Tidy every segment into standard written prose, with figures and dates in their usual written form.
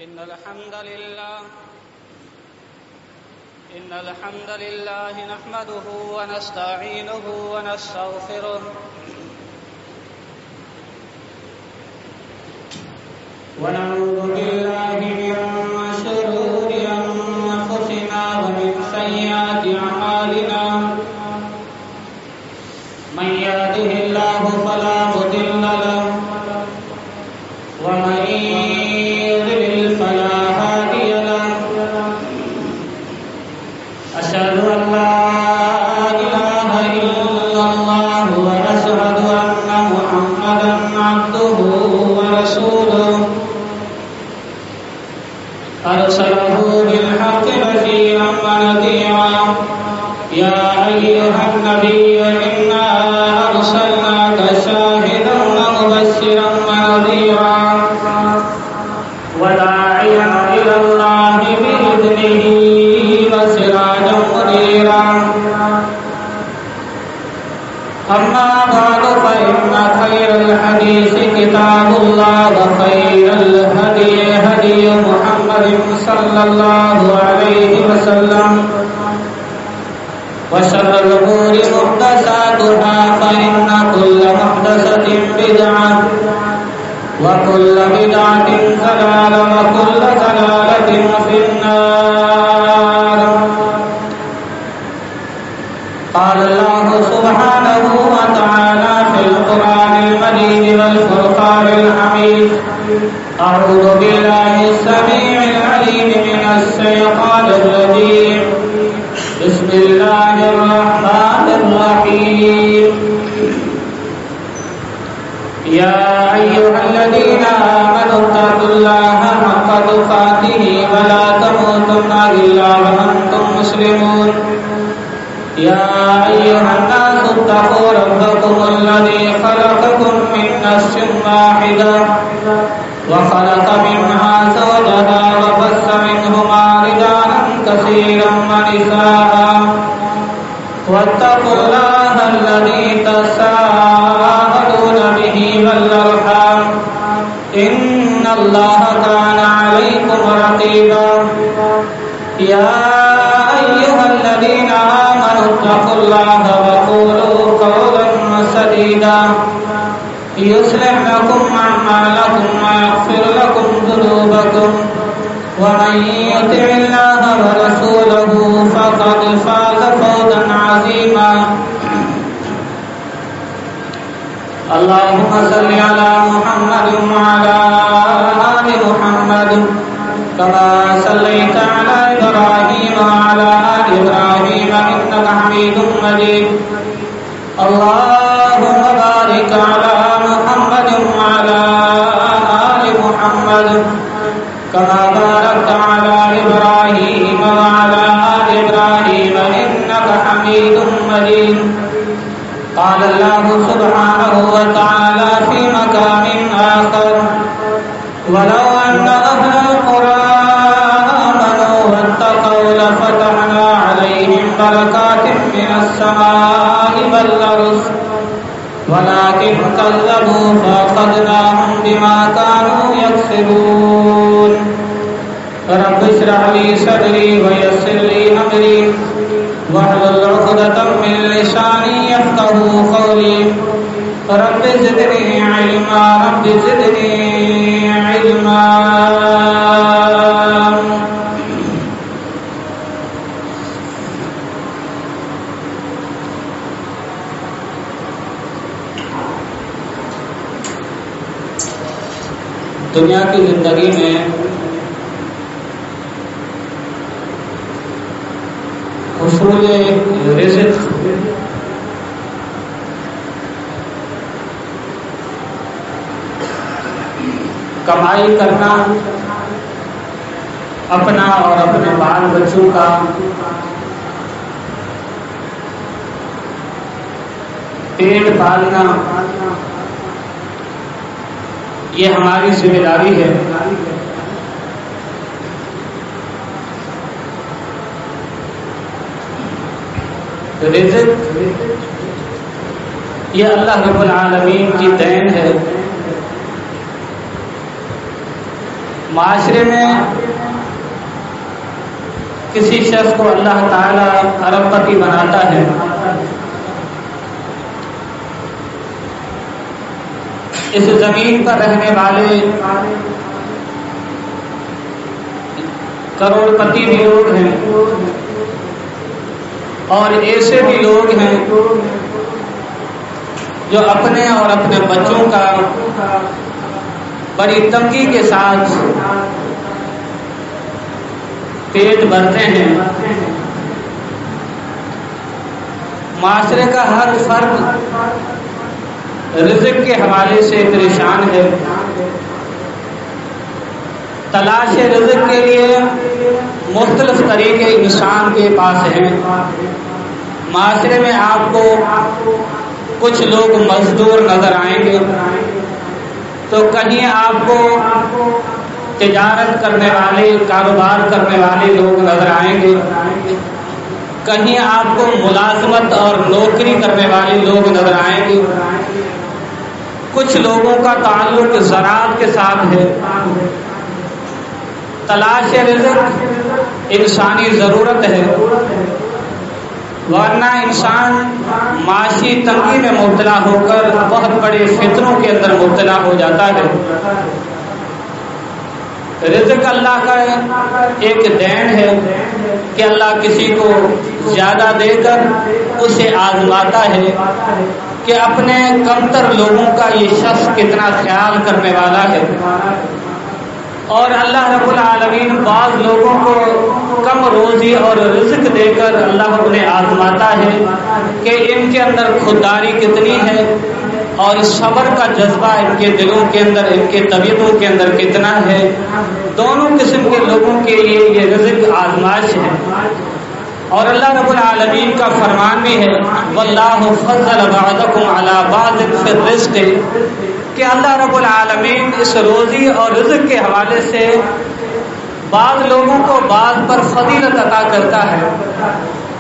إن الحمد لله نحمده ونستعينه ونستغفره ونعوذ بالله من شرور أنفسنا ومن سيئات أعمالنا من يهده الله فلا مضل له ومن يضلل فلا هادي له أشهد أن لا إله إلا الله وأشهد أن محمدا عبده ورسوله أرسله بالحق بشيرا ونذيرا يا أيها النبي إنا أرسلناك شاهدا ومبشرا ونذيرا وداعيا إلى الله بإذنه وسراجا منيرا أما بعد فإن خير الحديث كتاب الله وخير الهدي هدي محمد صلى الله عليه وسلم وشر الأمور محدثاتها فإن كل محدثة بدعة وكل بدعة ضلالة وكل ضلالة في النار. قال الله سبحانه وتعالى في القرآن المجيد والفرقان الحميد: أعوذ بالله السميع العليم من الشيطان الرجيم. بسم الله الرحمن الرحيم. يا أيها الذين آمنوا اتقوا الله حق تقاته ولا تموتن إلا وأنتم مسلمون. يا أيها الناس اتقوا ربكم الذي خلقكم من نفس واحدة وخلق منها زوجها وبث منهما رجالا كثيرا ونساء واتقوا الله الذي تساءلون به والأرحام إن الله كان عليكم رقيبا. يا أيها الذين آمنوا اتقوا الله وقولوا قولا سديدا يصلح لكم أعمالكم ويغفر لكم ذنوبكم ومن يطع الله ورسوله فقد فاز فوزا عظيما. اللهم صل على محمد وعلى آل محمد كما صليت على إبراهيم وعلى آل إبراهيم إنك حميد مجيد. اللهم بارك على محمد وعلى آل محمد كما باركت على إبراهيم وعلى آل إبراهيم إنك حميد مجيد. قال الله سبحانه وتعالى في مكان آخر: ولو أن أهل القرى آمنوا واتقوا لفتحنا عليهم بركات من السماء والأرض ولكن كذبوا فأخذناهم بما كانوا يكسبون. رب اشرح لي صدري ويسر لي أمري واحلل عقدة من لساني يفقهوا قولي. رب زدني علما رب زدني علما. دنیا کی زندگی میں حصول رزق کمائی کرنا اپنا اور اپنے بال بچوں کا پیٹ پالنا یہ ہماری ذمہ داری ہے. رزق یہ اللہ رب العالمین کی دین ہے. معاشرے میں کسی شخص کو اللہ تعالیٰ ارب پتی بناتا ہے اس زمین پر رہنے والے کروڑ پتی بھی لوگ ہیں اور ایسے بھی لوگ ہیں جو اپنے اور اپنے بچوں کا بڑی تنگی کے ساتھ پیٹ بھرتے ہیں۔ معاشرے کا ہر فرد رزق کے حوالے سے پریشان ہے۔ تلاش رزق کے لیے مختلف طریقے انسان کے پاس ہیں۔ معاشرے میں آپ کو کچھ لوگ مزدور نظر آئیں گے تو کہیں آپ کو تجارت کرنے والے، کاروبار کرنے والے لوگ نظر آئیں گے، کہیں آپ کو ملازمت اور نوکری کرنے والے لوگ نظر آئیں گے۔ کچھ لوگوں کا تعلق زراعت کے ساتھ ہے۔ تلاش رزق انسانی ضرورت ہے، ورنہ انسان معاشی تنگی میں مبتلا ہو کر بہت بڑے فتنوں کے اندر مبتلا ہو جاتا ہے۔ رزق اللہ کا ایک دین ہے کہ اللہ کسی کو زیادہ دے کر اسے آزماتا ہے کہ اپنے کمتر لوگوں کا یہ شخص کتنا خیال کرنے والا ہے۔ اور اللہ رب العالمین بعض لوگوں کو کم روزی اور رزق دے کر اللہ انہیں آزماتا ہے کہ ان کے اندر خودداری کتنی ہے اور صبر کا جذبہ ان کے دلوں کے اندر، ان کے طبیعتوں کے اندر کتنا ہے۔ دونوں قسم کے لوگوں کے لیے یہ رزق آزمائش ہے۔ اور اللہ رب العالمین کا فرمان بھی ہے واللہ فضل بعضکم علی بعض فی الرزق، کہ اللہ رب العالمین اس روزی اور رزق کے حوالے سے بعض لوگوں کو بعض پر فضیلت عطا کرتا ہے۔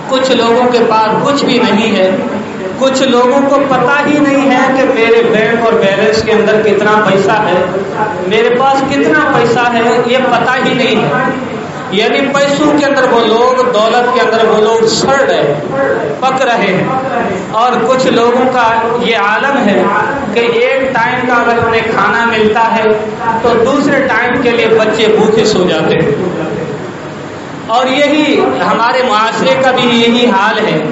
کچھ لوگوں کے پاس کچھ بھی نہیں ہے، کچھ لوگوں کو پتہ ہی نہیں ہے کہ میرے بینک اور بیلنس کے اندر کتنا پیسہ ہے، میرے پاس کتنا پیسہ ہے یہ پتہ ہی نہیں ہے۔ یعنی پیسوں کے اندر وہ لوگ، دولت کے اندر وہ لوگ سڑ رہے، پک رہے ہیں۔ اور کچھ لوگوں کا یہ عالم ہے کہ ایک ٹائم کا اگر انہیں کھانا ملتا ہے تو دوسرے ٹائم کے لیے بچے بھوکے سو جاتے ہیں۔ اور یہی ہمارے معاشرے کا بھی یہی حال ہے۔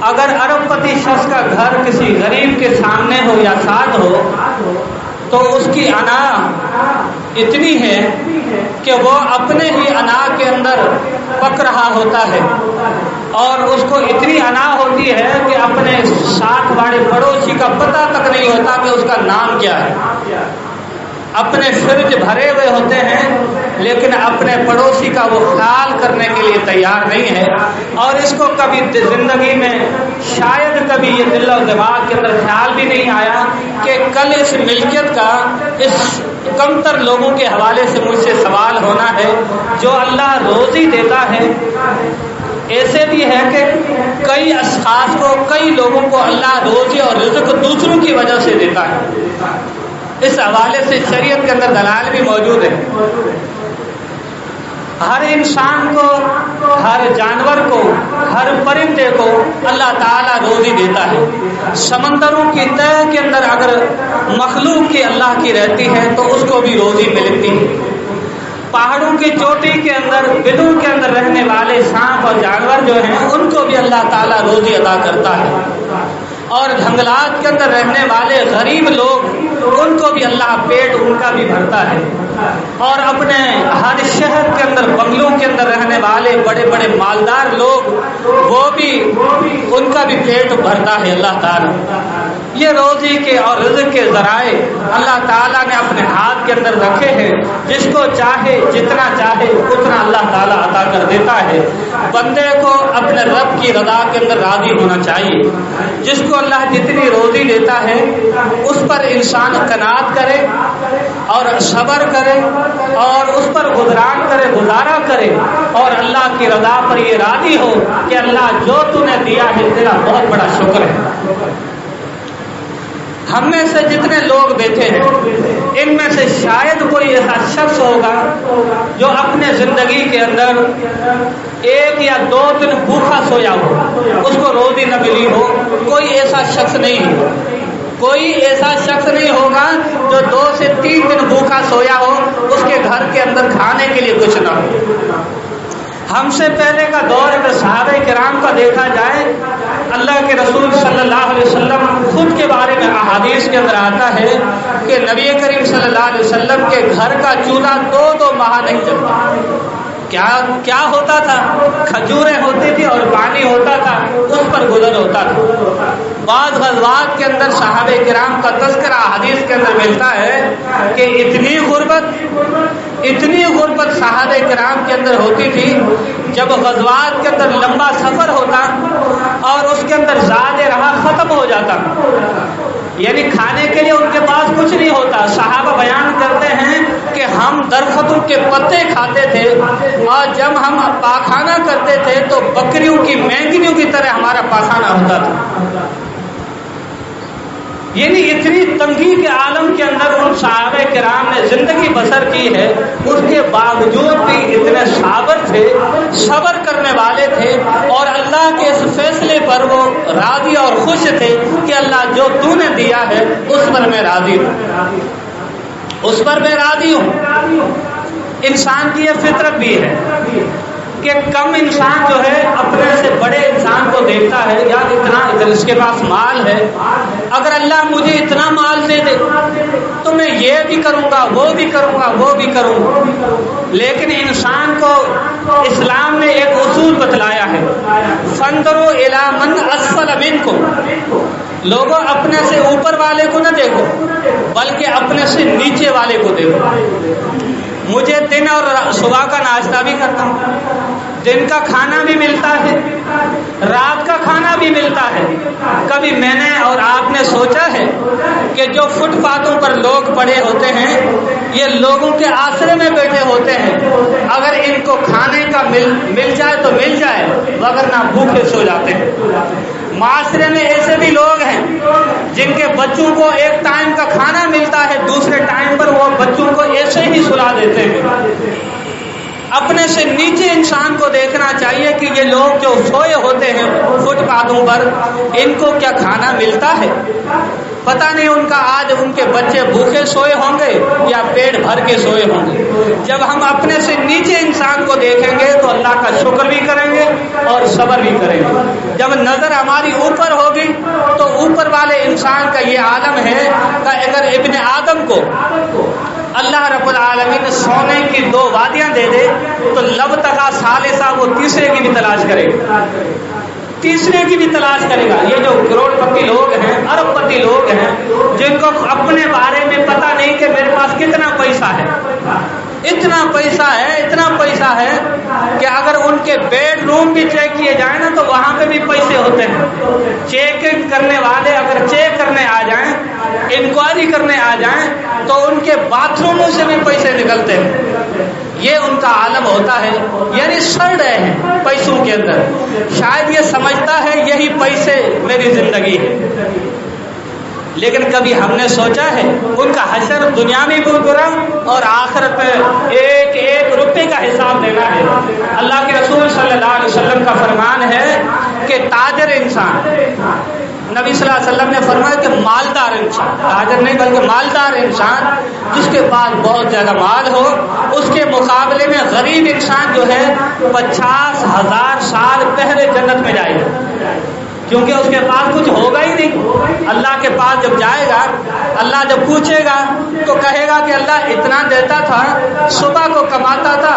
اگر ارب پتی شخص کا گھر کسی غریب کے سامنے ہو یا ساتھ ہو تو اس کی انا اتنی ہے کہ وہ اپنے ہی انا کے اندر پک رہا ہوتا ہے، اور اس کو اتنی انا ہوتی ہے کہ اپنے ساتھ والے پڑوسی کا پتہ تک نہیں ہوتا کہ اس کا نام کیا ہے۔ اپنے فرج بھرے ہوئے ہوتے ہیں لیکن اپنے پڑوسی کا وہ خیال کرنے کے لیے تیار نہیں ہے۔ اور اس کو کبھی زندگی میں شاید کبھی یہ دل و دماغ کے اندر خیال بھی نہیں آیا کہ کل اس ملکیت کا اس کمتر لوگوں کے حوالے سے مجھ سے سوال ہونا ہے۔ جو اللہ روزی دیتا ہے، ایسے بھی ہے کہ کئی اشخاص کو، کئی لوگوں کو اللہ روزی اور رزق دوسروں کی وجہ سے دیتا ہے۔ اس حوالے سے شریعت کے اندر دلائل بھی موجود ہے۔ ہر انسان کو، ہر جانور کو، ہر پرندے کو اللہ تعالیٰ روزی دیتا ہے۔ سمندروں کی تہ کے اندر اگر مخلوق کی اللہ کی رہتی ہے تو اس کو بھی روزی ملتی ہے۔ پہاڑوں کی چوٹی کے اندر، بلوں کے اندر رہنے والے سانپ اور جانور جو ہیں ان کو بھی اللہ تعالیٰ روزی عطا کرتا ہے۔ اور جنگلات کے اندر رہنے والے غریب لوگ، ان کو بھی اللہ پیٹ ان کا بھی بھرتا ہے۔ اور اپنے ہر شہر کے اندر، بنگلوں کے اندر رہنے والے بڑے بڑے مالدار لوگ، وہ بھی ان کا بھی پیٹ بھرتا ہے اللہ تعالیٰ۔ یہ روزی کے اور رزق کے ذرائع اللہ تعالیٰ نے اپنے ہاتھ کے اندر رکھے ہیں۔ جس کو چاہے، جتنا چاہے اتنا اللہ تعالیٰ عطا کر دیتا ہے۔ بندے کو اپنے رب کی رضا کے اندر راضی ہونا چاہیے۔ جس کو اللہ جتنی روزی دیتا ہے اس پر انسان قناعت کرے اور صبر کرے اور اس پر گزارا کرے اور اللہ کی رضا پر یہ راضی ہو کہ اللہ جو تو نے دیا ہے تیرا بہت بڑا شکر ہے۔ ہم میں سے جتنے لوگ بیٹھے ہیں ان ان میں سے شاید کوئی ایسا شخص ہوگا جو اپنے زندگی کے اندر 1 یا 2 دن بھوکا سویا ہو، اس کو روزی نہ ملی ہو۔ کوئی ایسا شخص نہیں ہو، کوئی ایسا شخص نہیں ہوگا جو 2 سے 3 دن بھوکا سویا ہو، اس کے گھر کے اندر کھانے کے لیے کچھ نہ ہو۔ ہم سے پہلے کا دور اگر صحابہ کرام کا دیکھا جائے، اللہ کے رسول صلی اللہ علیہ وسلم خود کے بارے میں احادیث کے اندر آتا ہے کہ نبی کریم صلی اللہ علیہ وسلم کے گھر کا چولہا 2 ماہ نہیں چلتا۔ کیا ہوتا تھا؟ کھجوریں ہوتی تھی اور پانی ہوتا تھا، اس پر گزر ہوتا تھا۔ بعض غزوات کے اندر صحابہ کرام کا تذکرہ حدیث کے اندر ملتا ہے کہ اتنی غربت صحابہ کرام کے اندر ہوتی تھی، جب غزوات کے اندر لمبا سفر ہوتا اور اس کے اندر زاد رہا ختم ہو جاتا، یعنی کھانے کے لیے ان کے پاس کچھ نہیں ہوتا۔ صحابہ بیان کرتے ہیں کہ ہم درختوں کے پتے کھاتے تھے اور جب ہم پاخانہ کرتے تھے تو بکریوں کی مینگنیوں کی طرح ہمارا پاخانہ ہوتا تھا۔ یعنی اتنی تنگی کے عالم کے اندر ان صحابہ کرام نے زندگی بسر کی ہے، اس کے باوجود بھی اتنے صابر تھے، صبر کرنے والے تھے، اور اللہ کے اس فیصلے پر وہ راضی اور خوش تھے کہ اللہ جو تو نے دیا ہے اس پر میں راضی ہوں، اس پر میں راضی ہوں۔ انسان کی یہ فطرت بھی ہے کہ کم انسان جو ہے اپنے سے بڑے انسان کو دیکھتا ہے، یار اتنا اس کے پاس مال ہے، اگر اللہ مجھے اتنا مال دے دے تو میں یہ بھی کروں گا، وہ بھی کروں گا، وہ بھی کروں گا۔ لیکن انسان کو اسلام نے ایک اصول بتلایا ہے، فانظروا الی من اسفل منکم، لوگوں اپنے سے اوپر والے کو نہ دیکھو بلکہ اپنے سے نیچے والے کو دیکھو۔ مجھے دن اور صبح کا ناشتہ بھی کرتا ہوں، دن کا کھانا بھی ملتا ہے، رات کا کھانا بھی ملتا ہے۔ کبھی میں نے اور آپ نے سوچا ہے کہ جو فٹ پاتھوں پر لوگ پڑے ہوتے ہیں، یہ لوگوں کے آسرے میں بیٹھے ہوتے ہیں، اگر ان کو کھانے کا مل جائے تو مل جائے، وگرنہ بھوکے سو جاتے ہیں۔ معاشرے میں ایسے بھی لوگ ہیں جن کے بچوں کو ایک ٹائم کا کھانا ملتا ہے، دوسرے ٹائم پر وہ بچوں کو ایسے ہی سلا دیتے ہیں۔ اپنے سے نیچے انسان کو دیکھنا چاہیے کہ یہ لوگ جو سوئے ہوتے ہیں فٹ پاتھوں پر، ان کو کیا کھانا ملتا ہے؟ پتہ نہیں ان کا آج ان کے بچے بھوکے سوئے ہوں گے یا پیٹ بھر کے سوئے ہوں گے۔ جب ہم اپنے سے نیچے انسان کو دیکھیں گے تو اللہ کا شکر بھی کریں گے اور صبر بھی کریں گے۔ جب نظر ہماری اوپر ہوگی تو اوپر والے انسان کا یہ عالم ہے کہ اگر ابن آدم کو اللہ رب العالمین سونے کی 2 وادیاں دے دے تو لبتغا ثالثہ وہ تیسرے کی بھی تلاش کرے گا، تیسرے کی بھی تلاش کرے گا۔ یہ جو کروڑ پتی لوگ ہیں، ارب پتی لوگ ہیں، جن کو اپنے بارے میں پتہ نہیں کہ میرے پاس کتنا پیسہ ہے، اتنا پیسہ ہے کہ اگر ان کے بیڈ روم بھی چیک کیے جائیں نا تو وہاں پہ بھی پیسے ہوتے ہیں۔ چیکنگ کرنے والے اگر چیک کرنے آ جائیں، انکوائری کرنے آ جائیں تو ان کے باتھ روموں سے بھی پیسے نکلتے ہیں۔ یہ ان کا عالم ہوتا ہے، یعنی سڑ رہے ہیں پیسوں کے اندر۔ شاید یہ سمجھتا ہے یہی پیسے میری زندگی ہے، لیکن کبھی ہم نے سوچا ہے ان کا حشر دنیا میں بھی برا اور آخرت میں ایک ایک روپے کا حساب دینا ہے۔ اللہ کے رسول صلی اللہ علیہ وسلم کا فرمان ہے کہ تاجر انسان، نبی صلی اللہ علیہ وسلم نے فرمایا کہ مالدار انسان، تاجر نہیں بلکہ مالدار انسان جس کے پاس بہت زیادہ مال ہو، اس کے مقابلے میں غریب انسان جو ہے 50,000 سال پہلے جنت میں جائے گا، کیونکہ اس کے پاس کچھ ہوگا ہی نہیں۔ اللہ کے پاس جب جائے گا، اللہ جب پوچھے گا تو کہے گا کہ اللہ اتنا دیتا تھا، صبح کو کماتا تھا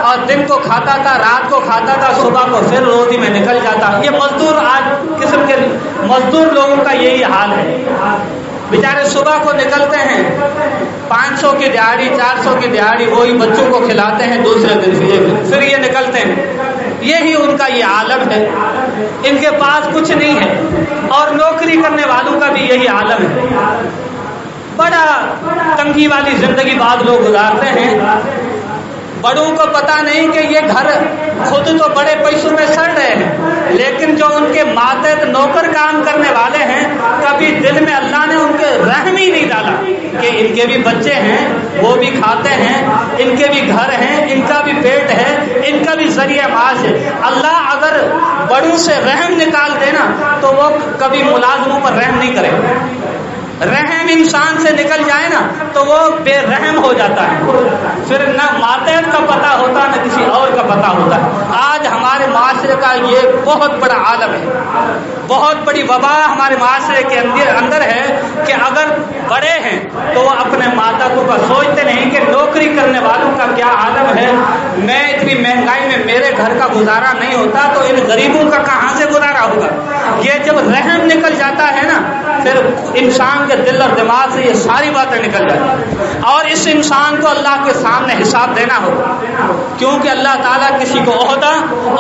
اور دن کو کھاتا تھا، رات کو کھاتا تھا، صبح کو پھر روزی میں نکل جاتا۔ یہ مزدور، آج قسم کے مزدور لوگوں کا یہی حال ہے، بیچارے صبح کو نکلتے ہیں، 500 کی دیہاڑی، 400 کی دیہاڑی، وہی بچوں کو کھلاتے ہیں، دوسرے دن پھر یہ نکلتے ہیں۔ یہی ان کا یہ عالم ہے، ان کے پاس کچھ نہیں ہے، اور نوکری کرنے والوں کا بھی یہی عالم ہے۔ بڑا تنگی والی زندگی بعض لوگ گزارتے ہیں، بڑوں کو پتہ نہیں کہ یہ گھر خود تو بڑے پیسوں میں سڑ رہے ہیں، لیکن جو ان کے ماتحت نوکر کام کرنے والے ہیں کبھی دل میں اللہ نے ان کے رحم ہی نہیں ڈالا کہ ان کے بھی بچے ہیں، وہ بھی کھاتے ہیں، ان کے بھی گھر ہیں، ان کا بھی پیٹ ہے، ان کا بھی ذریعہ معاش ہے۔ اللہ اگر بڑوں سے رحم نکال دینا تو وہ کبھی ملازموں پر رحم نہیں کرے۔ رحم انسان سے نکل جائے نا تو وہ بے رحم ہو جاتا ہے، پھر نہ ماتحت کا پتہ ہوتا نہ کسی اور کا پتہ ہوتا ہے۔ آج ہمارے معاشرے کا یہ بہت بڑا عالم ہے، بہت بڑی وبا ہمارے معاشرے کے اندر ہے کہ اگر بڑے ہیں تو وہ اپنے ماتحتوں کا سوچتے نہیں کہ نوکری کرنے والوں کا کیا عالم ہے، میں اتنی مہنگائی میں میرے گھر کا گزارا نہیں ہوتا تو ان غریبوں کا کہاں سے گزارا ہوگا۔ یہ جب رحم نکل جاتا ہے نا پھر انسان کے دل اور دماغ سے یہ ساری باتیں نکل جاتی ہیں، اور اس انسان کو اللہ کے سامنے حساب دینا ہوگا، کیونکہ اللہ تعالیٰ کسی کو عہدہ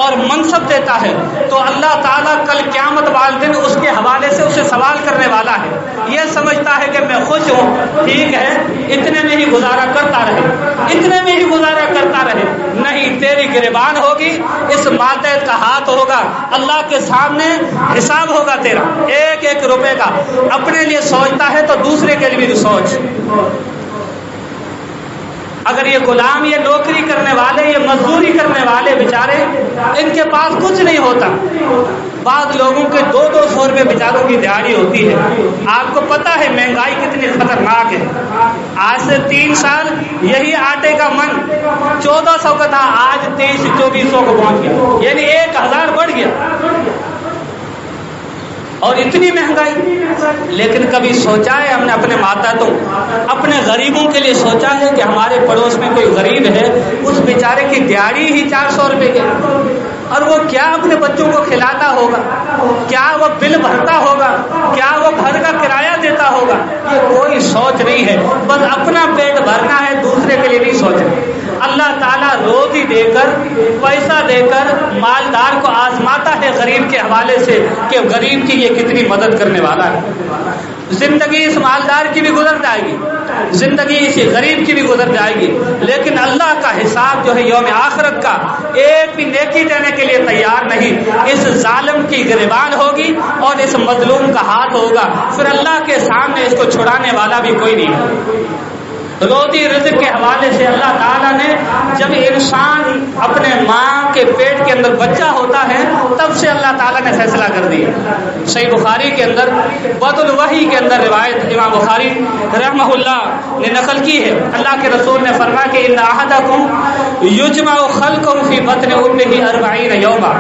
اور منصب دیتا ہے تو اللہ تعالیٰ کل قیامت والے دن اس کے حوالے سے اسے سوال کرنے والا ہے۔ یہ سمجھتا ہے کہ میں خوش ہوں، ٹھیک ہے، اتنے میں ہی گزارا کرتا رہے، اتنے میں ہی گزارا کرتا رہے، نہیں، تیری گریبان ہوگی، اس ماتحت کا ہاتھ ہوگا، اللہ کے سامنے حساب ہوگا تیرا ایک ایک روپے کا۔ اپنے لیے سوچتا ہے تو دوسرے کے لیے بھی سوچ۔ اگر یہ غلام، یہ نوکری کرنے والے، یہ مزدوری کرنے والے بیچارے، ان کے پاس کچھ نہیں ہوتا، بعض لوگوں کے 200 روپے بیچاروں کی دیہڑی ہوتی ہے۔ آپ کو پتہ ہے مہنگائی کتنی خطرناک ہے۔ آج سے 3 سال یہی آٹے کا من 1400 کا تھا، آج 2300-2400 کو پہنچ گیا، یعنی 1000 بڑھ گیا، اور اتنی مہنگائی۔ لیکن کبھی سوچا ہے ہم نے اپنے ماتحتوں، اپنے غریبوں کے لیے سوچا ہے کہ ہمارے پڑوس میں کوئی غریب ہے، اس بیچارے کی دیہڑی ہی 400 روپے کی، اور وہ کیا اپنے بچوں کو کھلاتا ہوگا، کیا وہ بل بھرتا ہوگا، کیا وہ گھر کا کرایہ دیتا ہوگا؟ یہ کوئی سوچ نہیں ہے، بس اپنا پیٹ بھرنا ہے، دوسرے کے لیے نہیں سوچنا۔ اللہ تعالیٰ روزی دے کر، پیسہ دے کر مالدار کو آزماتا ہے غریب کے حوالے سے کہ غریب کی یہ کتنی مدد کرنے والا ہے۔ زندگی اس مالدار کی بھی گزر جائے گی، زندگی اس غریب کی بھی گزر جائے گی، لیکن اللہ کا حساب جو ہے یوم آخرت کا ایک بھی نیکی دینے کے لیے تیار نہیں۔ اس ظالم کی گریبان ہوگی اور اس مظلوم کا ہاتھ ہوگا، پھر اللہ کے سامنے اس کو چھڑانے والا بھی کوئی نہیں ہے۔ روزی رزق کے حوالے سے اللہ تعالیٰ نے جب انسان اپنے ماں کے پیٹ کے اندر بچہ ہوتا ہے تب سے اللہ تعالیٰ نے فیصلہ کر دیا۔ صحیح بخاری کے اندر بدء الوحی کے اندر روایت امام بخاری رحمہ اللہ نے نقل کی ہے، اللہ کے رسول نے فرمایا کہ ان احدکم یجمع خلقہ فی بطن امہ 40 یوما،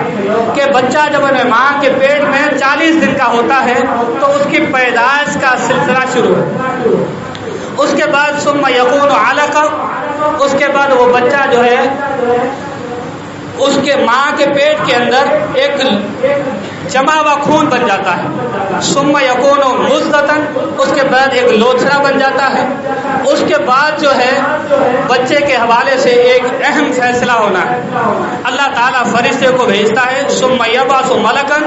کہ بچہ جب اپنے ماں کے پیٹ میں 40 دن کا ہوتا ہے تو اس کی پیدائش کا سلسلہ شروع ہے، اس کے بعد ثم یکون علقہ، اس کے بعد وہ بچہ جو ہے اس کے ماں کے پیٹ کے اندر ایک جمع ہوا خون بن جاتا ہے، ثم یکون مضغۃ، اس کے بعد ایک لوتھڑا بن جاتا ہے، اس کے بعد جو ہے بچے کے حوالے سے ایک اہم فیصلہ ہونا ہے۔ اللہ تعالیٰ فرشتے کو بھیجتا ہے، ثم یبعث ملکا،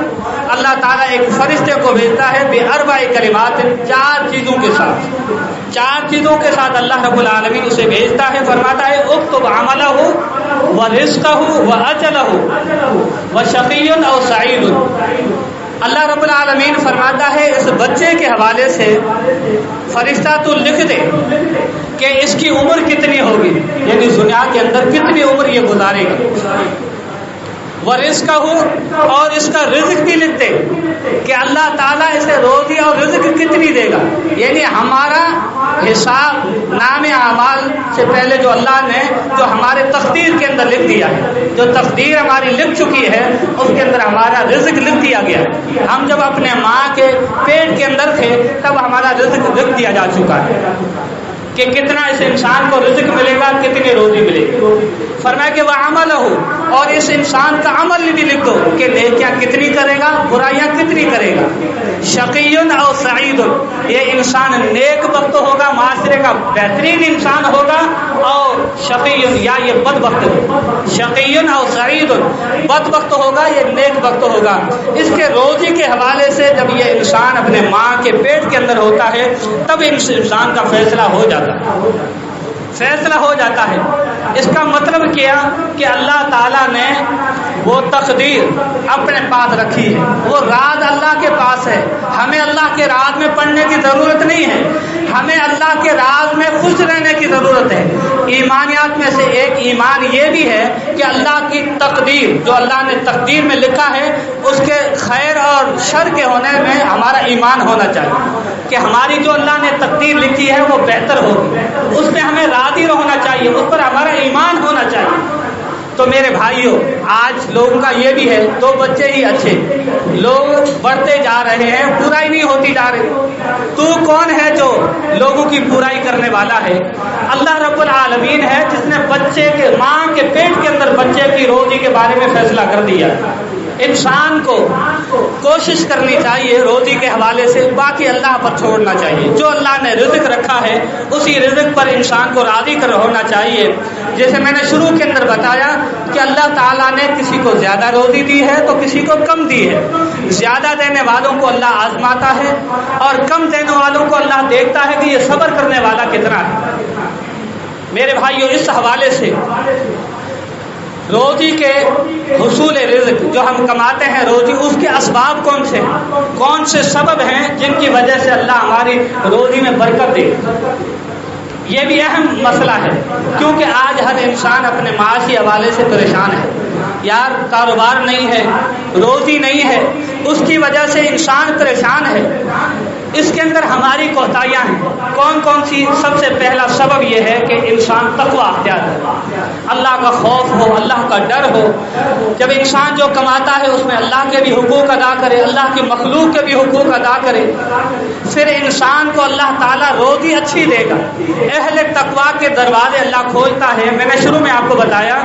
اللہ تعالیٰ ایک فرشتے کو بھیجتا ہے باربع کلمات، 4 چیزوں کے ساتھ، 4 چیزوں کے ساتھ اللہ رب العالمین اسے بھیجتا ہے، فرماتا ہے اکتب عملہ ورزقہ واجلہ وشقی او سعید۔ اللہ رب العالمین فرماتا ہے اس بچے کے حوالے سے فرشتہ تو لکھ دے کہ اس کی عمر کتنی ہوگی، یعنی دنیا کے اندر کتنی عمر یہ گزارے گا، ورزقہ ہو، اور اس کا رزق بھی لکھ دے کہ اللہ تعالیٰ اسے روزی اور رزق کتنی دے گا، یعنی ہمارا حساب نام اعمال سے پہلے جو اللہ نے جو ہمارے تقدیر کے اندر لکھ دیا ہے، جو تقدیر ہماری لکھ چکی ہے اس کے اندر ہمارا رزق لکھ دیا گیا ہے۔ ہم جب اپنے ماں کے پیٹ کے اندر تھے تب ہمارا رزق لکھ دیا جا چکا ہے کہ کتنا اس انسان کو رزق ملے گا، کتنی روزی ملے گی۔ فرمایا کہ وہ عمل ہو، اور اس انسان کا عمل بھی لکھ دو کہ نیکیاں کتنی کرے گا، برائیاں کتنی کرے گا۔ شقی او سعید، یہ انسان نیک بخت ہوگا، معاشرے کا بہترین انسان ہوگا، اور شقی یا یہ بد بخت ہوگا، شقی او سعید، بد بخت ہوگا یہ نیک بخت ہوگا۔ اس کے روزی کے حوالے سے جب یہ انسان اپنے ماں کے پیٹ کے اندر ہوتا ہے تب اس انسان کا فیصلہ ہو جاتا ہے۔ فیصلہ ہو جاتا ہے۔ اس کا مطلب کیا کہ اللہ تعالیٰ نے وہ تقدیر اپنے پاس رکھی ہے، وہ راز اللہ کے پاس ہے۔ ہمیں اللہ کے راز میں پڑھنے کی ضرورت نہیں ہے، ہمیں اللہ کے راز میں خوش رہنے کی ضرورت ہے۔ ایمانیات میں سے ایک ایمان یہ بھی ہے کہ اللہ کی تقدیر، جو اللہ نے تقدیر میں لکھا ہے، اس کے خیر اور شر کے ہونے میں ہمارا ایمان ہونا چاہیے کہ ہماری جو اللہ نے تقدیر لکھی ہے وہ بہتر ہوگی، اس میں ہمیں راضی ہونا چاہیے، اس پر ہمارا ایمان ہونا چاہیے۔ تو میرے بھائیوں، آج لوگوں کا یہ بھی ہے، 2 بچے ہی اچھے، لوگ بڑھتے جا رہے ہیں، برائی نہیں ہوتی جا رہی۔ تو کون ہے جو لوگوں کی برائی کرنے والا ہے؟ اللہ رب العالمین ہے جس نے بچے کے ماں کے پیٹ کے اندر بچے کی روزی کے بارے میں فیصلہ کر دیا۔ انسان کو کوشش کرنی چاہیے روزی کے حوالے سے، باقی اللہ پر چھوڑنا چاہیے۔ جو اللہ نے رزق رکھا ہے اسی رزق پر انسان کو راضی کر ہونا چاہیے۔ جیسے میں نے شروع کے اندر بتایا کہ اللہ تعالیٰ نے کسی کو زیادہ روزی دی ہے تو کسی کو کم دی ہے۔ زیادہ دینے والوں کو اللہ آزماتا ہے اور کم دینے والوں کو اللہ دیکھتا ہے کہ یہ صبر کرنے والا کتنا ہے۔ میرے بھائیوں، اس حوالے سے روزی کے حصول رزق جو ہم کماتے ہیں روزی، اس کے اسباب کون سے ہیں، کون سے سبب ہیں جن کی وجہ سے اللہ ہماری روزی میں برکت دے، یہ بھی اہم مسئلہ ہے۔ کیونکہ آج ہر انسان اپنے معاشی حوالے سے پریشان ہے، یار کاروبار نہیں ہے، روزی نہیں ہے، اس کی وجہ سے انسان پریشان ہے۔ اس کے اندر ہماری کوتاہیاں ہیں۔ کون کون سی؟ سب سے پہلا سبب یہ ہے کہ انسان تقویٰ اختیار کرے، اللہ کا خوف ہو، اللہ کا ڈر ہو۔ جب انسان جو کماتا ہے اس میں اللہ کے بھی حقوق ادا کرے، اللہ کی مخلوق کے بھی حقوق ادا کرے، پھر انسان کو اللہ تعالیٰ روزی اچھی دے گا۔ اہل تقویٰ کے دروازے اللہ کھولتا ہے۔ میں نے شروع میں آپ کو بتایا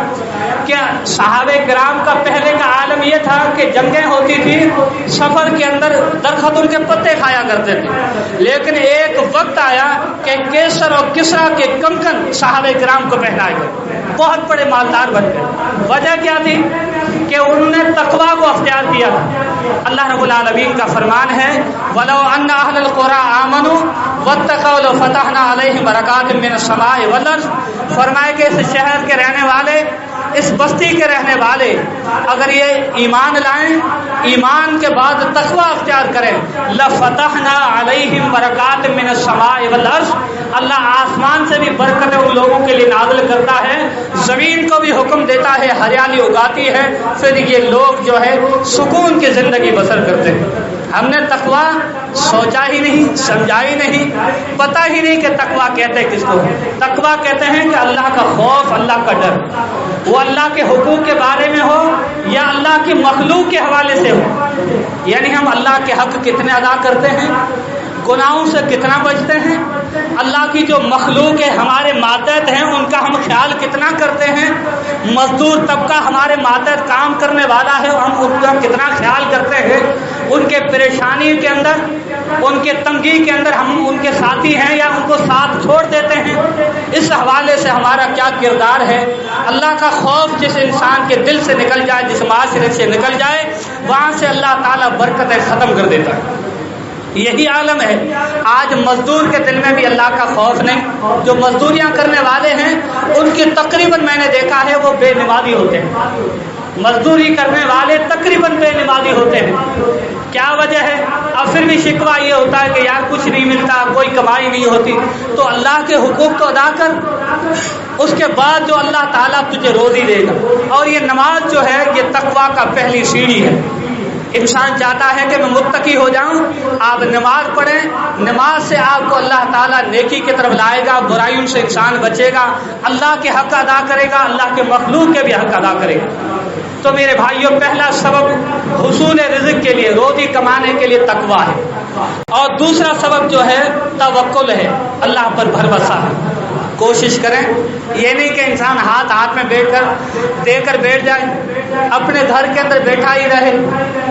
کہ صحابہ کرام کا پہلے کا عالم یہ تھا کہ جنگیں ہوتی تھی، سفر کے اندر درختوں کے پتے کھایا کرتے تھے، لیکن ایک وقت آیا کہ کیسر اور کسرا کے کنکن صحابہ کرام کو پہنائے گئے، بہت بڑے مالدار بن گئے۔ وجہ کیا تھی؟ کہ انہوں نے تقویٰ کو اختیار کیا تھا۔ اللہ رب العالمین کا فرمان ہے وَلَوْ أَنَّ أَهْلَ الْقُرَىٰ آمَنُوا وَاتَّقَوْا لَفَتَحْنَا عَلَيْهِمْ بَرَكَاتٍ مِّنَ السَّمَاءِ وَالْأَرْضِ۔ فرمائے کہ اس شہر کے رہنے والے، اس بستی کے رہنے والے اگر یہ ایمان لائیں، ایمان کے بعد تقویٰ اختیار کریں، لَفَتَحْنَا عَلَيْهِمْ بَرَكَاتٍ مِّنَ السَّمَاءِ وَالْأَرْضِ، اللہ آسمان سے بھی برکتیں ان لوگوں کے لیے نازل کرتا ہے، زمین کو بھی حکم دیتا ہے، ہریالی اگاتی ہے، پھر یہ لوگ جو ہے سکون کی زندگی بسر کرتے ہیں۔ ہم نے تقویٰ سوچا ہی نہیں، سمجھا ہی نہیں، پتہ ہی نہیں کہ تقویٰ کہتے کس کو۔ تقویٰ کہتے ہیں کہ اللہ کا خوف، اللہ کا ڈر، وہ اللہ کے حقوق کے بارے میں ہو یا اللہ کی مخلوق کے حوالے سے ہو، یعنی ہم اللہ کے حق کتنے ادا کرتے ہیں، گناہوں سے کتنا بچتے ہیں، اللہ کی جو مخلوق ہے ہمارے ماتحت ہیں ان کا ہم خیال کتنا کرتے ہیں، مزدور طبقہ ہمارے ماتحت کام کرنے والا ہے ہم ان کا کتنا خیال کرتے ہیں، ان کے پریشانی کے اندر، ان کے تنگی کے اندر ہم ان کے ساتھی ہیں یا ان کو ساتھ چھوڑ دیتے ہیں۔ اس حوالے سے ہمارا کیا کردار ہے۔ اللہ کا خوف جس انسان کے دل سے نکل جائے، جس معاشرے سے نکل جائے، وہاں سے اللہ تعالیٰ برکتیں ختم کر دیتا ہے۔ یہی عالم ہے۔ آج مزدور کے دل میں بھی اللہ کا خوف نہیں۔ جو مزدوریاں کرنے والے ہیں ان کی تقریباً میں نے دیکھا ہے وہ بے نمازی ہوتے ہیں، مزدوری کرنے والے تقریباً بے نمازی ہوتے ہیں۔ کیا وجہ ہے؟ اب پھر بھی شکوہ یہ ہوتا ہے کہ یار کچھ نہیں ملتا، کوئی کمائی نہیں ہوتی۔ تو اللہ کے حقوق تو ادا کر، اس کے بعد جو اللہ تعالیٰ تجھے روزی دے گا۔ اور یہ نماز جو ہے یہ تقویٰ کا پہلی سیڑھی ہے۔ انسان چاہتا ہے کہ میں متقی ہو جاؤں، آپ نماز پڑھیں، نماز سے آپ کو اللہ تعالیٰ نیکی کی طرف لائے گا، برائیوں سے انسان بچے گا، اللہ کے حق ادا کرے گا، اللہ کے مخلوق کے بھی حق ادا کرے گا۔ تو میرے بھائیوں، پہلا سبب حصول رزق کے لیے، روزی کمانے کے لیے تقویٰ ہے، اور دوسرا سبب جو ہے توکل ہے، اللہ پر بھروسہ ہے۔ کوشش کریں، یہ نہیں کہ انسان ہاتھ میں بیٹھ کر دے کر بیٹھ جائے، اپنے گھر کے اندر بیٹھا ہی رہے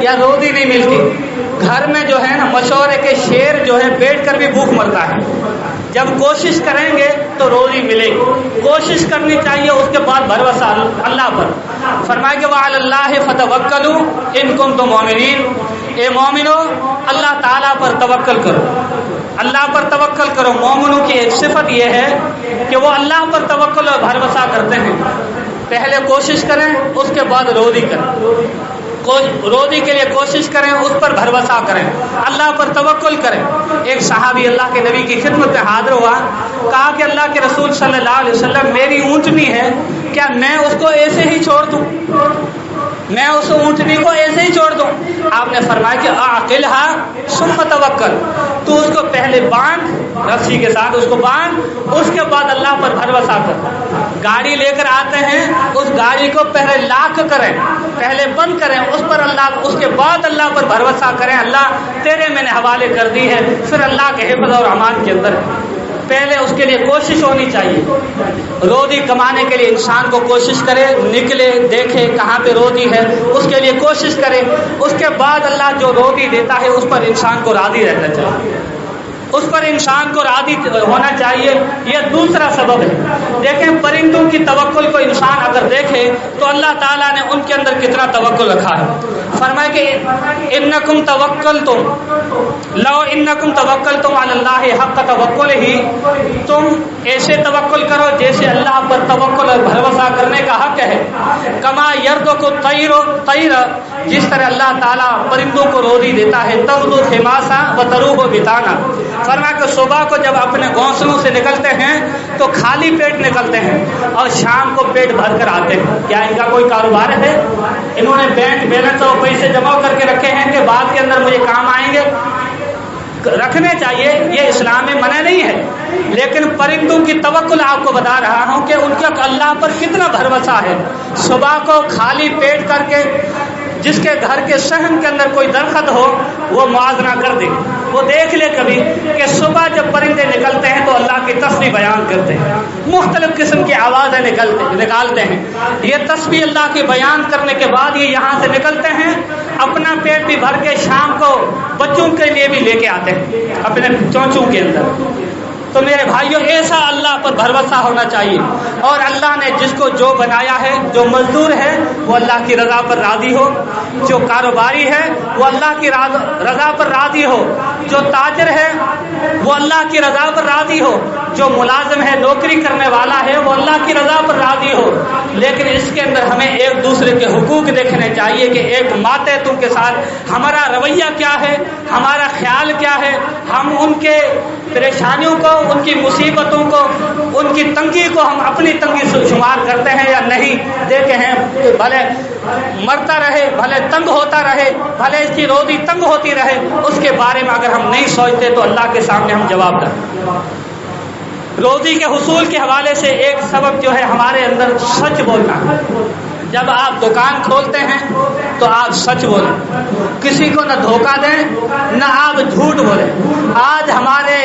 یا روزی نہیں ملتی۔ گھر میں جو ہے نا مشہور ہے کہ شیر جو ہے بیٹھ کر بھی بھوک مرتا ہے۔ جب کوشش کریں گے تو روزی ملے گی، کوشش کرنی چاہیے، اس کے بعد بھروسہ اللہ پر۔ فرمائے کہ وعلی اللہ فتوکلوا ان کنتم مؤمنین، اے مومنو اللہ تعالیٰ پر توکل کرو۔ اللہ پر توکل کرو۔ مومنوں کی ایک صفت یہ ہے کہ وہ اللہ پر توکل اور بھروسہ کرتے ہیں۔ پہلے کوشش کریں، اس کے بعد روزی کریں۔ روزی کے لیے کوشش کریں، اس پر بھروسہ کریں، اللہ پر توکل کریں۔ ایک صحابی اللہ کے نبی کی خدمت میں حاضر ہوا، کہا کہ اللہ کے رسول صلی اللہ علیہ وسلم میری اونٹنی ہے، کیا میں اس کو ایسے ہی چھوڑ دوں؟ میں اس اونٹنی کو ایسے ہی چھوڑ دوں؟ آپ نے فرمایا کہ اعقلھا ثم توکل، تو اس کو پہلے باندھ، رسی کے ساتھ اس کو باندھ، اس کے بعد اللہ پر بھروسہ کر۔ گاڑی لے کر آتے ہیں، اس گاڑی کو پہلے لاک کریں، پہلے بند کریں، اس پر اللہ، اس کے بعد اللہ پر بھروسہ کریں، اللہ تیرے میں نے حوالے کر دی ہے، پھر اللہ کے حفظ اور امان کے اندر ہے۔ پہلے اس کے لیے کوشش ہونی چاہیے۔ روزی کمانے کے لیے انسان کو کوشش کرے، نکلے، دیکھے کہاں پہ روزی ہے، اس کے لیے کوشش کرے، اس کے بعد اللہ جو روزی دیتا ہے اس پر انسان کو راضی رہنا چاہیے، اس پر انسان کو راضی ہونا چاہیے۔ یہ دوسرا سبب ہے۔ دیکھیں پرندوں کی توکل کو انسان اگر دیکھے تو اللہ تعالیٰ نے ان کے اندر کتنا توکل رکھا ہے۔ فرمایا کہ انکم توکلتم لو انکم توکلتم علی اللہ حق توکلہ، تم ایسے توکل کرو جیسے اللہ پر توکل اور بھروسہ کرنے کا حق ہے۔ کما یرزق الطیر، جس طرح اللہ تعالیٰ پرندوں کو روزی دیتا ہے، تغدو خماسا وتروح بطانا۔ فرمایا کہ صبح کو جب اپنے گھونسلوں سے نکلتے ہیں تو خالی پیٹ نکلتے ہیں اور شام کو پیٹ بھر کر آتے ہیں۔ کیا ان کا کوئی کاروبار ہے؟ انہوں نے بینک بیلنس اور پیسے جمع کر کے رکھے ہیں کہ بعد کے اندر مجھے کام آئیں گے؟ رکھنے چاہیے، یہ اسلام میں منع نہیں ہے، لیکن پرندوں کی توکل آپ کو بتا رہا ہوں کہ ان کا اللہ پر کتنا بھروسہ ہے۔ صبح کو خالی پیٹ کر کے، جس کے گھر کے صحن کے اندر کوئی درخت ہو وہ موازنہ کر دے، وہ دیکھ لے کبھی کہ صبح جب پرندے نکلتے ہیں تو اللہ کی تسبیح بیان کرتے ہیں، مختلف قسم کی آوازیں نکالتے ہیں۔ یہ تسبیح اللہ کی بیان کرنے کے بعد یہ یہاں سے نکلتے ہیں، اپنا پیٹ بھی بھر کے شام کو بچوں کے لیے بھی لے کے آتے ہیں اپنے چونچوں کے اندر۔ تو میرے بھائیوں، ایسا اللہ پر بھروسہ ہونا چاہیے، اور اللہ نے جس کو جو بنایا ہے، جو مزدور ہے وہ اللہ کی رضا پر راضی ہو، جو کاروباری ہے وہ اللہ کی رضا پر راضی ہو، جو تاجر ہے وہ اللہ کی رضا پر راضی ہو، جو ملازم ہے، نوکری کرنے والا ہے، وہ اللہ کی رضا پر راضی ہو۔ لیکن اس کے اندر ہمیں ایک دوسرے کے حقوق دیکھنے چاہیے کہ ایک ماتحتوں کے ساتھ ہمارا رویہ کیا ہے، ہمارا خیال کیا ہے، ہم ان کے پریشانیوں کو، ان کی مصیبتوں کو، ان کی تنگی کو ہم اپنی تنگی سے شمار کرتے ہیں یا نہیں۔ دیکھے ہیں بھلے مرتا رہے، بھلے تنگ ہوتا رہے، بھلے اس کی روزی تنگ ہوتی رہے، اس کے بارے میں اگر ہم نہیں سوچتے تو اللہ کے سامنے ہم جواب دیں۔ روزی کے حصول کے حوالے سے ایک سبب جو ہے ہمارے اندر سچ بولنا ہے۔ جب آپ دکان کھولتے ہیں تو آپ سچ بولیں، کسی کو نہ دھوکہ دیں نہ آپ جھوٹ بولیں۔ آج ہمارے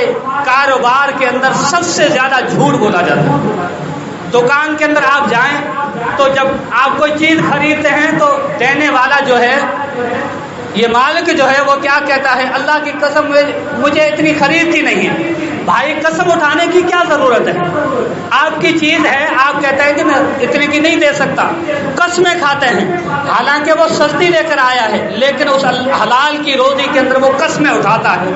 کاروبار کے اندر سب سے زیادہ جھوٹ بولا جاتا ہے۔ دکان کے اندر آپ جائیں تو جب آپ کوئی چیز خریدتے ہیں تو دینے والا جو ہے، یہ مالک جو ہے وہ کیا کہتا ہے؟ اللہ کی قسم مجھے اتنی خریدتی نہیں ہے۔ بھائی قسم اٹھانے کی کیا ضرورت ہے؟ آپ کی چیز ہے، آپ کہتے ہیں کہ میں اتنے کی نہیں دے سکتا، قسمیں کھاتے ہیں، حالانکہ وہ سستی لے کر آیا ہے، لیکن اس حلال کی روزی کے اندر وہ قسمیں اٹھاتا ہے،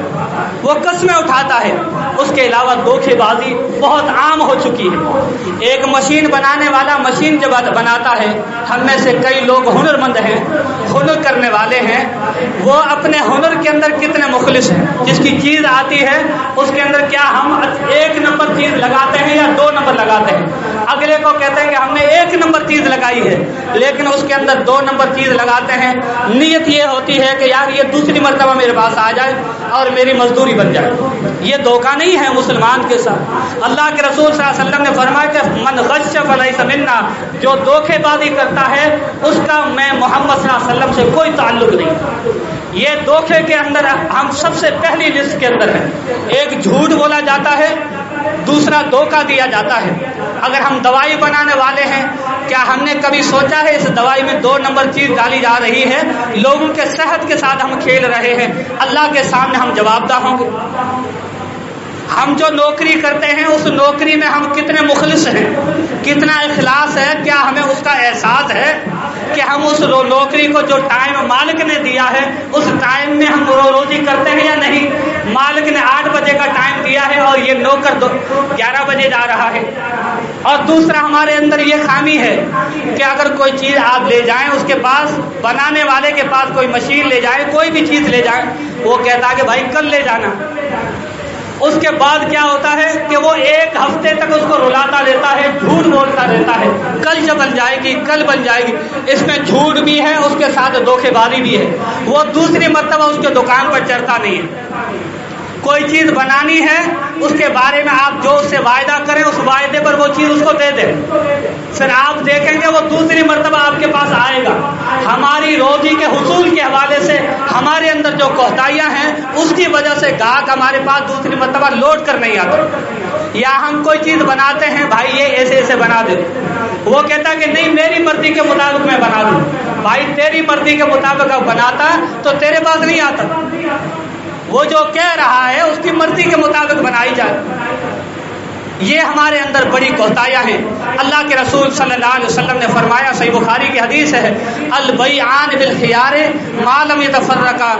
وہ قسمیں اٹھاتا ہے۔ اس کے علاوہ دھوکے بازی بہت عام ہو چکی ہے۔ ایک مشین بنانے والا مشین جب بناتا ہے، ہم میں سے کئی لوگ ہنرمند ہیں، ہنر کرنے والے ہیں، وہ اپنے ہنر کے اندر کتنے مخلص ہیں۔ جس کی چیز آتی ہے اس کے اندر کیا ہم 1 نمبر چیز لگاتے ہیں یا 2 نمبر لگاتے ہیں؟ اگلے کو کہتے ہیں کہ ہم نے 1 نمبر چیز لگائی ہے، لیکن اس کے اندر 2 نمبر چیز لگاتے ہیں۔ نیت یہ ہوتی ہے کہ یار یہ دوسری مرتبہ میرے پاس آ جائے اور میری مزدوری بن جائے۔ یہ دھوکہ نہیں ہے مسلمان کے ساتھ۔ اللہ کے رسول صلی اللہ علیہ وسلم نے فرمایا کہ من غش فلیس منا، جو دھوکے بازی کرتا ہے اس کا میں محمد صلی اللہ علیہ وسلم سے کوئی تعلق نہیں۔ یہ دھوکے کے اندر ہم سب سے پہلی لسٹ کے اندر ہیں۔ ایک جھوٹ بولا جاتا ہے، دوسرا دھوکہ دیا جاتا ہے۔ اگر ہم دوائی بنانے والے ہیں، کیا ہم نے کبھی سوچا ہے اس دوائی میں 2 نمبر چیز ڈالی جا رہی ہے؟ لوگوں کے صحت کے ساتھ ہم کھیل رہے ہیں، اللہ کے سامنے ہم جواب دہ ہوں گے۔ ہم جو نوکری کرتے ہیں اس نوکری میں ہم کتنے مخلص ہیں، کتنا اخلاص ہے، کیا ہمیں اس کا احساس ہے کہ ہم اس نوکری کو جو ٹائم مالک نے دیا ہے اس ٹائم میں ہم روزی کرتے ہیں یا نہیں؟ مالک نے 8 بجے کا ٹائم دیا ہے اور یہ نوکر 11 بجے جا رہا ہے۔ اور دوسرا ہمارے اندر یہ خامی ہے کہ اگر کوئی چیز آپ لے جائیں، اس کے پاس بنانے والے کے پاس کوئی مشین لے جائیں، کوئی بھی چیز لے جائیں، وہ کہتا ہے کہ بھائی کل لے جانا۔ اس کے بعد کیا ہوتا ہے کہ وہ 1 ہفتے تک اس کو رلاتا رہتا ہے، جھوٹ بولتا رہتا ہے، کل جب بن جائے گی، کل بن جائے گی۔ اس میں جھوٹ بھی ہے، اس کے ساتھ دھوکے بازی بھی ہے۔ وہ دوسری مرتبہ اس کے دکان پر چڑھتا نہیں ہے۔ کوئی چیز بنانی ہے، اس کے بارے میں آپ جو اس سے وعدہ کریں، اس وعدے پر وہ چیز اس کو دے دیں، پھر آپ دیکھیں گے وہ دوسری مرتبہ آپ کے پاس آئے گا۔ ہماری روزی کے حصول کے حوالے سے ہمارے اندر جو کوتاہیاں ہیں، اس کی وجہ سے گاہک ہمارے پاس دوسری مرتبہ لوٹ کر نہیں آتا۔ یا ہم کوئی چیز بناتے ہیں، بھائی یہ ایسے ایسے بنا دے، وہ کہتا کہ نہیں میری مرضی کے مطابق میں بنا دوں۔ بھائی تیری مرضی کے مطابق اب بناتا تو تیرے پاس نہیں آتا، وہ جو کہہ رہا ہے اس کی مرضی کے مطابق بنائی جائے۔ یہ ہمارے اندر بڑی کوتاہیاں ہیں۔ اللہ کے رسول صلی اللہ علیہ وسلم نے فرمایا، صحیح بخاری کی حدیث ہے، البیعان بالخیار ما لم یتفرقا،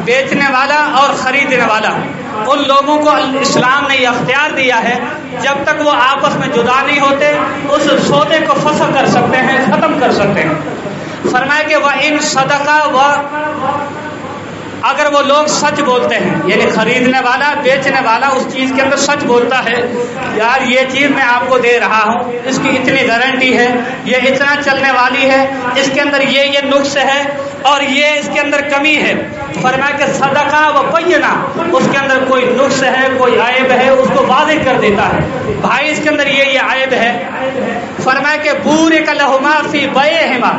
بیچنے والا اور خریدنے والا ان لوگوں کو اسلام نے یہ اختیار دیا ہے جب تک وہ آپس میں جدا نہیں ہوتے اس سودے کو فسخ کر سکتے ہیں، ختم کر سکتے ہیں۔ فرمایا کہ وَإِن صَدَقَا، اگر وہ لوگ سچ بولتے ہیں، یعنی خریدنے والا بیچنے والا اس چیز کے اندر سچ بولتا ہے، یار یہ چیز میں آپ کو دے رہا ہوں، اس کی اتنی گارنٹی ہے، یہ اتنا چلنے والی ہے، اس کے اندر یہ نقص ہے اور یہ اس کے اندر کمی ہے۔ فرمایا کہ صدقہ و بینہ، اس کے اندر کوئی نقص ہے، کوئی عیب ہے، اس کو واضح کر دیتا ہے، بھائی اس کے اندر یہ عیب ہے۔ فرمایا کہ بورک لہما فی بیعہما،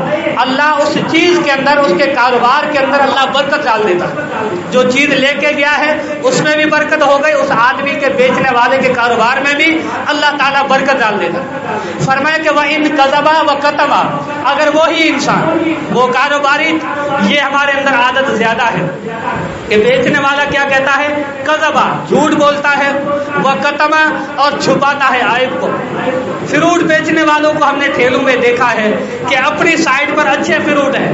اللہ اس چیز کے اندر، اس کے کاروبار کے اندر اللہ برکت ڈال دیتا ہے۔ جو چیز لے کے گیا ہے اس میں بھی برکت ہو گئی، اس آدمی کے بیچنے والے کے کاروبار میں بھی اللہ تعالیٰ برکت ڈال دیتا ہے۔ فرمایا کہ وَإِن كَذَبَا وَكَتَمَا، اگر وہی انسان، وہ کاروباری، یہ ہمارے اندر عادت زیادہ ہے کہ بیچنے والا کیا کہتا ہے، کذبا، جھوٹ بولتا ہے، وَكَتَمَا، اور چھپاتا ہے عیب کو۔ فروٹ بیچنے والوں کو ہم نے ٹھیلوں میں دیکھا ہے کہ اپنی سائڈ پر اچھے فروٹ ہیں،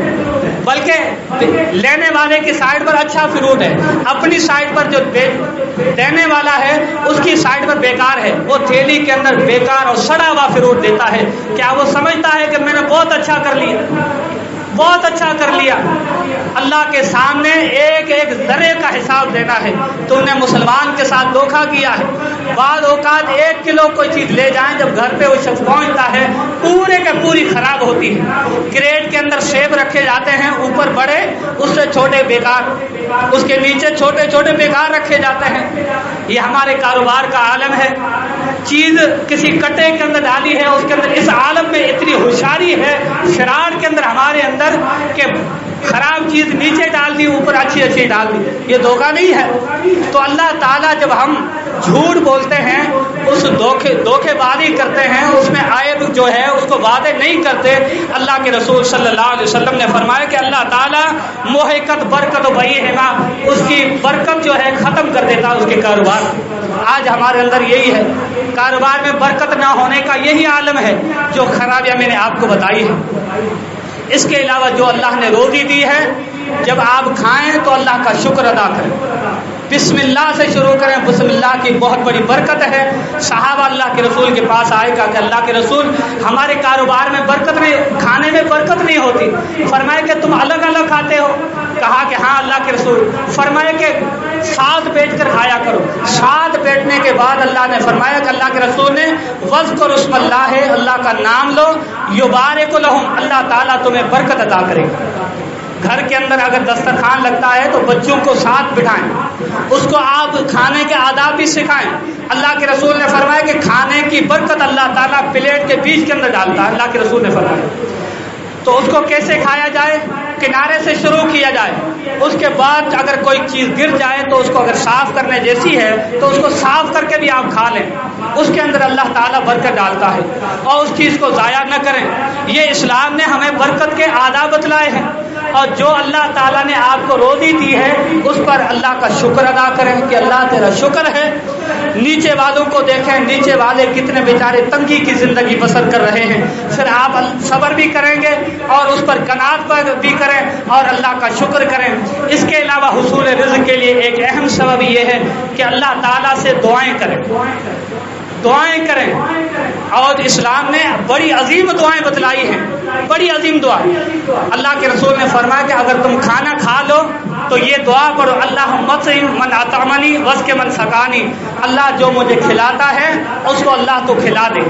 بلکہ لینے والے کی سائڈ پر اچھا فروٹ ہے، اپنی سائڈ پر جو دینے والا ہے اس کی سائڈ پر بیکار ہے، وہ تھیلی کے اندر بیکار اور سڑا ہوا فروٹ دیتا ہے۔ کیا وہ سمجھتا ہے کہ میں نے بہت اچھا کر لیا، بہت اچھا کر لیا؟ اللہ کے سامنے ایک ایک ذرے کا حساب دینا ہے۔ تو نے مسلمان کے ساتھ دھوکہ کیا ہے۔ بعض اوقات 1 کلو کوئی چیز لے جائیں، جب گھر پہ وہ شخص پہنچتا ہے پورے کے پوری خراب ہوتی ہے۔ کریٹ کے اندر سیب رکھے جاتے ہیں، اوپر بڑے، اس سے چھوٹے بیکار، اس کے نیچے چھوٹے چھوٹے بیکار رکھے جاتے ہیں۔ یہ ہمارے کاروبار کا عالم ہے۔ چیز کسی کٹے کے اندر ڈالی ہے، اس کے اندر اس عالم میں اتنی ہوشیاری ہے شرار کے اندر ہمارے اندر کہ خراب چیز نیچے ڈال دی، اوپر اچھی اچھی ڈال دی۔ یہ دھوکہ نہیں ہے؟ تو اللہ تعالیٰ جب ہم جھوٹ بولتے ہیں، اس دھوکے بازی کرتے ہیں، اس میں عیب جو ہے اس کو واضح نہیں کرتے، اللہ کے رسول صلی اللہ علیہ وسلم نے فرمایا کہ اللہ تعالیٰ محقت برکت و بیعہما، اس کی برکت جو ہے ختم کر دیتا اس کے کاروبار۔ آج ہمارے اندر یہی ہے، کاروبار میں برکت نہ ہونے کا یہی عالم ہے جو خرابیاں میں نے آپ کو بتائی ہے۔ اس کے علاوہ جو اللہ نے روزی دی ہے، جب آپ کھائیں تو اللہ کا شکر ادا کریں، بسم اللہ سے شروع کریں، بسم اللہ کی بہت بڑی برکت ہے۔ صحابہ اللہ کے رسول کے پاس آئے، کہا کہ اللہ کے رسول ہمارے کاروبار میں برکت نہیں، کھانے میں برکت نہیں ہوتی۔ فرمایا کہ تم الگ الگ کھاتے ہو؟ کہا کہ ہاں اللہ کے رسول۔ فرمایا کہ ساتھ بیٹھ کر کھایا کرو۔ ساتھ بیٹھنے کے بعد اللہ نے فرمایا کہ اللہ کے رسول نے وذکر اسم اللہ، اللہ کا نام لو، یبارک لہم، اللہ تعالیٰ تمہیں برکت عطا کرے گا۔ گھر کے اندر اگر دسترخوان لگتا ہے تو بچوں کو ساتھ بٹھائیں، اس کو آپ کھانے کے آداب بھی سکھائیں۔ اللہ کے رسول نے فرمایا کہ کھانے کی برکت اللہ تعالیٰ پلیٹ کے بیچ کے اندر ڈالتا ہے، اللہ کے رسول نے فرمایا۔ تو اس کو کیسے کھایا جائے؟ کنارے سے شروع کیا جائے، اس کے بعد اگر کوئی چیز گر جائے تو اس کو اگر صاف کرنے جیسی ہے تو اس کو صاف کر کے بھی آپ کھا لیں، اس کے اندر اللہ تعالیٰ برکت ڈالتا ہے، اور اس چیز کو ضائع نہ کریں۔ یہ اسلام نے ہمیں برکت کے آداب بتلائے ہیں۔ اور جو اللہ تعالیٰ نے آپ کو روزی دی ہے اس پر اللہ کا شکر ادا کریں کہ اللہ تیرا شکر ہے۔ نیچے والوں کو دیکھیں، نیچے والے کتنے بیچارے تنگی کی زندگی بسر کر رہے ہیں، پھر آپ صبر بھی کریں گے اور اس پر قناعت بھی کریں اور اللہ کا شکر کریں۔ اس کے علاوہ حصول رزق کے لیے ایک اہم سبب یہ ہے کہ اللہ تعالیٰ سے دعائیں کریں، دعائیں کریں۔ اور اسلام نے بڑی عظیم دعائیں بتلائی ہیں، بڑی عظیم دعائیں۔ اللہ کے رسول نے فرمایا کہ اگر تم کھانا کھا لو تو یہ دعا پڑھو، اللہم اطعم من اطعمنی واسق من سقانی، اللہ جو مجھے کھلاتا ہے اس کو اللہ تو کھلا دے،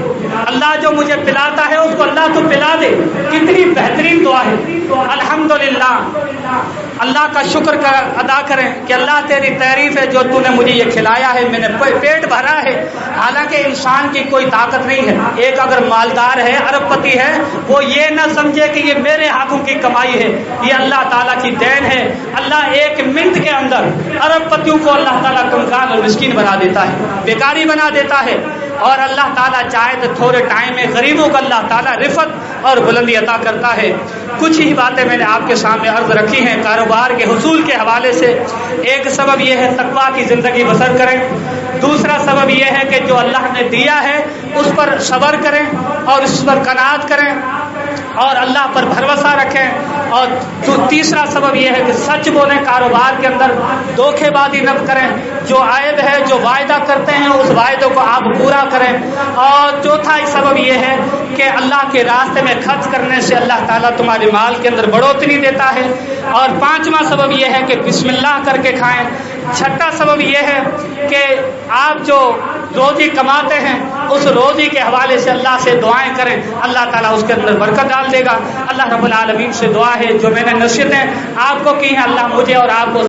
اللہ جو مجھے پلاتا ہے اس کو اللہ تو پلا دے۔ کتنی بہترین دعا ہے۔ الحمدللہ، اللہ کا شکر ادا کریں کہ اللہ تیری تعریف ہے جو تو نے مجھے یہ کھلایا ہے، میں نے پیٹ بھرا ہے۔ حالانکہ انسان کی کوئی طاقت نہیں ہے، ایک اگر مالدار ہے، ارب پتی ہے، وہ یہ نہ سمجھے کہ یہ میرے ہاتھوں کی کمائی ہے، یہ اللہ تعالیٰ کی دین ہے۔ اللہ ایک منٹ کے اندر ارب پتیوں کو اللہ تعالیٰ کنگال اور مسکین بنا دیتا ہے، بیکاری بنا دیتا ہے، اور اللہ تعالیٰ چاہے تو تھوڑے ٹائم میں غریبوں کو اللہ تعالیٰ رفت اور بلندی عطا کرتا ہے۔ کچھ ہی باتیں میں نے آپ کے سامنے عرض رکھی ہیں کاروبار کے حصول کے حوالے سے۔ ایک سبب یہ ہے تقویٰ کی زندگی بسر کریں، دوسرا سبب یہ ہے کہ جو اللہ نے دیا ہے اس پر صبر کریں اور اس پر قناعت کریں اور اللہ پر بھروسہ رکھیں، اور تیسرا سبب یہ ہے کہ سچ بولیں، کاروبار کے اندر دھوکے بازی نہ کریں، جو عائد ہے، جو وعدہ کرتے ہیں اس وعدے کو آپ پورا کریں، اور چوتھا سبب یہ ہے کہ اللہ کے راستے میں خرچ کرنے سے اللہ تعالیٰ تمہارے مال کے اندر بڑھوتری دیتا ہے، اور پانچواں سبب یہ ہے کہ بسم اللہ کر کے کھائیں۔ چھٹا سبب یہ ہے کہ آپ جو روزی کماتے ہیں اس روزی کے حوالے سے اللہ سے دعائیں کریں، اللہ تعالیٰ اس کے اندر برکت ڈال دے گا۔ اللہ رب العالمین سے دعا ہے جو میں نے نصیحتیں آپ کو کی ہیں، اللہ مجھے اور آپ کو